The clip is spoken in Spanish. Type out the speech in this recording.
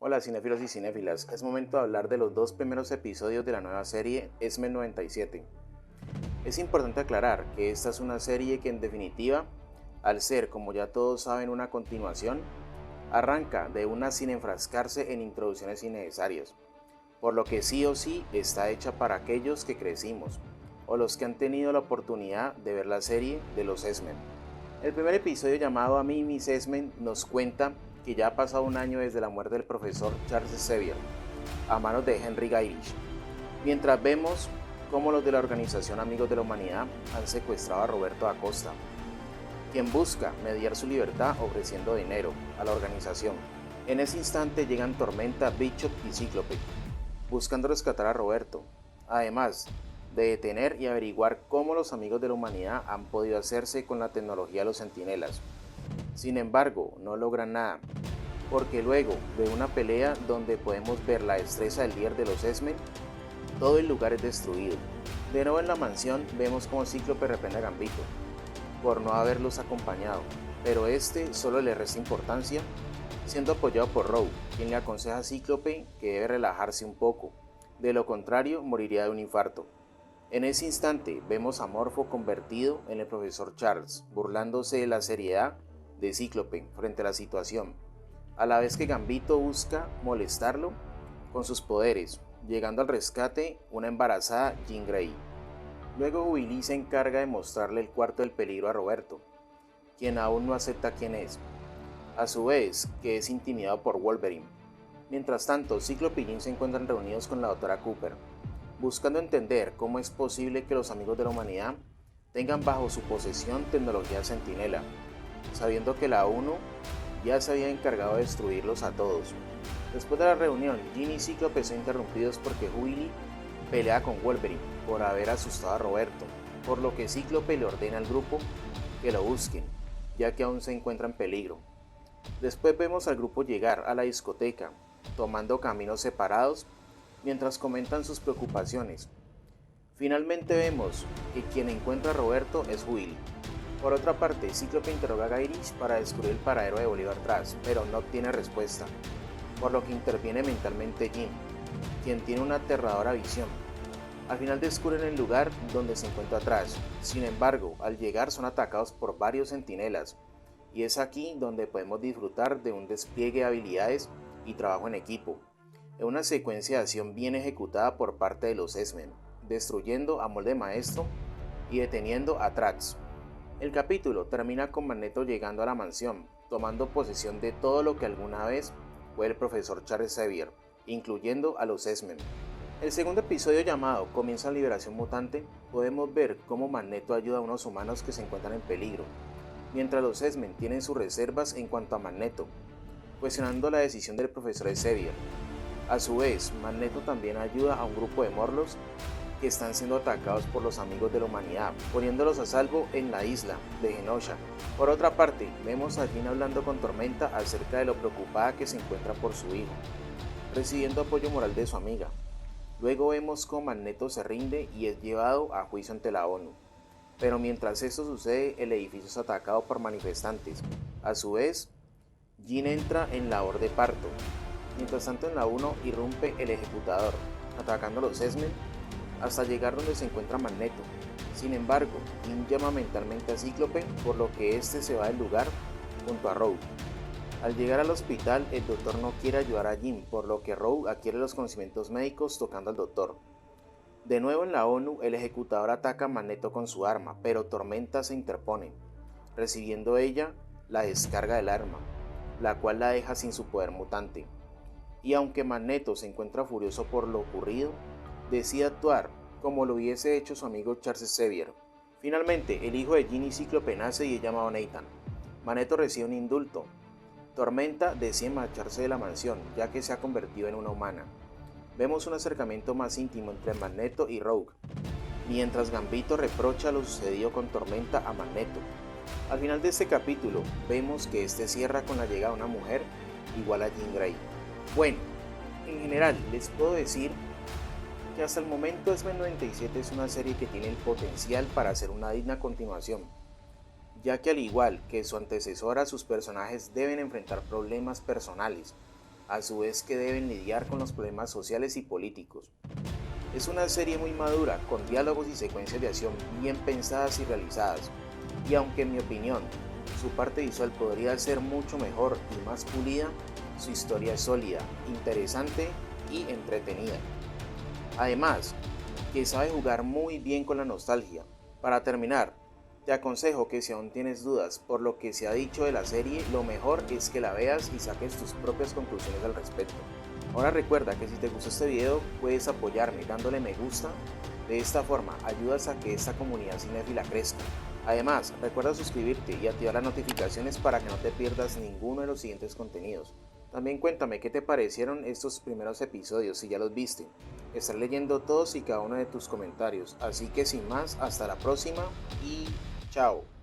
Hola cinéfilos y cinéfilas, es momento de hablar de los dos primeros episodios de la nueva serie X-Men 97. Es importante aclarar que esta es una serie que en definitiva, al ser como ya todos saben una continuación, arranca de una sin enfrascarse en introducciones innecesarias, por lo que sí o sí está hecha para aquellos que crecimos, o los que han tenido la oportunidad de ver la serie de los X-Men. El primer episodio llamado A mí mis X-Men nos cuenta que ya ha pasado un año desde la muerte del profesor Charles Xavier a manos de Henry Gyrich, mientras vemos cómo los de la organización Amigos de la Humanidad han secuestrado a Roberto da Costa, quien busca mediar su libertad ofreciendo dinero a la organización. En ese instante llegan Tormenta, Bishop y Cíclope, buscando rescatar a Roberto, además de detener y averiguar cómo los Amigos de la Humanidad han podido hacerse con la tecnología de los Centinelas. Sin embargo, no logran nada, porque luego de una pelea donde podemos ver la destreza del líder de los X-Men, todo el lugar es destruido. De nuevo en la mansión vemos como Cíclope reprende a Gambito por no haberlos acompañado, pero este solo le resta importancia, siendo apoyado por Rogue, quien le aconseja a Cíclope que debe relajarse un poco, de lo contrario moriría de un infarto. En ese instante vemos a Morpho convertido en el profesor Charles, burlándose de la seriedad de Cíclope frente a la situación, a la vez que Gambito busca molestarlo con sus poderes, llegando al rescate una embarazada Jean Grey. Luego Willy se encarga de mostrarle el cuarto del peligro a Roberto, quien aún no acepta quién es, a su vez que es intimidado por Wolverine. Mientras tanto, Cíclope y Jean se encuentran reunidos con la doctora Cooper, buscando entender cómo es posible que los Amigos de la Humanidad tengan bajo su posesión tecnología Centinela, sabiendo que la ONU ya se había encargado de destruirlos a todos. Después de la reunión, Jean y Cíclope son interrumpidos porque Willy pelea con Wolverine por haber asustado a Roberto, por lo que Cíclope le ordena al grupo que lo busquen, ya que aún se encuentra en peligro. Después vemos al grupo llegar a la discoteca, tomando caminos separados, mientras comentan sus preocupaciones. Finalmente vemos que quien encuentra a Roberto es Willy. Por otra parte, Cíclope interroga a Gyrich para descubrir el paradero de Bolívar Trask, pero no obtiene respuesta, por lo que interviene mentalmente Jean, quien tiene una aterradora visión. Al final descubren el lugar donde se encuentra Trask. Sin embargo, al llegar son atacados por varios centinelas, y es aquí donde podemos disfrutar de un despliegue de habilidades y trabajo en equipo, en una secuencia de acción bien ejecutada por parte de los X-Men, destruyendo a Molde Maestro y deteniendo a Trask. El capítulo termina con Magneto llegando a la mansión, tomando posesión de todo lo que alguna vez fue el profesor Charles Xavier, incluyendo a los X-Men. El segundo episodio, llamado Comienza la Liberación Mutante, podemos ver cómo Magneto ayuda a unos humanos que se encuentran en peligro, mientras los X-Men tienen sus reservas en cuanto a Magneto, cuestionando la decisión del profesor Xavier. A su vez, Magneto también ayuda a un grupo de Morlocks que están siendo atacados por los Amigos de la Humanidad, poniéndolos a salvo en la isla de Genosha. Por otra parte, vemos a Jean hablando con Tormenta acerca de lo preocupada que se encuentra por su hijo, recibiendo apoyo moral de su amiga. Luego vemos cómo Magneto se rinde y es llevado a juicio ante la ONU. Pero mientras esto sucede, el edificio es atacado por manifestantes. A su vez, Jean entra en labor de parto. Mientras tanto, en la 1 irrumpe el Ejecutador, atacando a los X-Men hasta llegar donde se encuentra Magneto. Sin embargo, Jean llama mentalmente a Cíclope, por lo que este se va del lugar junto a Rogue. Al llegar al hospital, el doctor no quiere ayudar a Jean, por lo que Rogue adquiere los conocimientos médicos tocando al doctor. De nuevo en la ONU, el Ejecutador ataca a Magneto con su arma, pero Tormenta se interpone, recibiendo ella la descarga del arma, la cual la deja sin su poder mutante. Y aunque Magneto se encuentra furioso por lo ocurrido, decide actuar como lo hubiese hecho su amigo Charles Xavier. Finalmente, el hijo de Jean y Cíclope nace y es llamado Nathan. Magneto recibe un indulto. Tormenta decide marcharse de la mansión, ya que se ha convertido en una humana. Vemos un acercamiento más íntimo entre Magneto y Rogue, mientras Gambito reprocha lo sucedido con Tormenta a Magneto. Al final de este capítulo, vemos que este cierra con la llegada de una mujer igual a Jean Grey. Bueno, en general les puedo decir que hasta el momento X-Men 97 es una serie que tiene el potencial para ser una digna continuación, ya que al igual que su antecesora, sus personajes deben enfrentar problemas personales, a su vez que deben lidiar con los problemas sociales y políticos. Es una serie muy madura, con diálogos y secuencias de acción bien pensadas y realizadas, y aunque en mi opinión su parte visual podría ser mucho mejor y más pulida, su historia es sólida, interesante y entretenida. Además, que sabe jugar muy bien con la nostalgia. Para terminar, te aconsejo que si aún tienes dudas por lo que se ha dicho de la serie, lo mejor es que la veas y saques tus propias conclusiones al respecto. Ahora recuerda que si te gustó este video, puedes apoyarme dándole me gusta. De esta forma ayudas a que esta comunidad cinéfila crezca. Además, recuerda suscribirte y activar las notificaciones para que no te pierdas ninguno de los siguientes contenidos. También cuéntame qué te parecieron estos primeros episodios si ya los viste. Estaré leyendo todos y cada uno de tus comentarios, así que sin más, hasta la próxima y chao.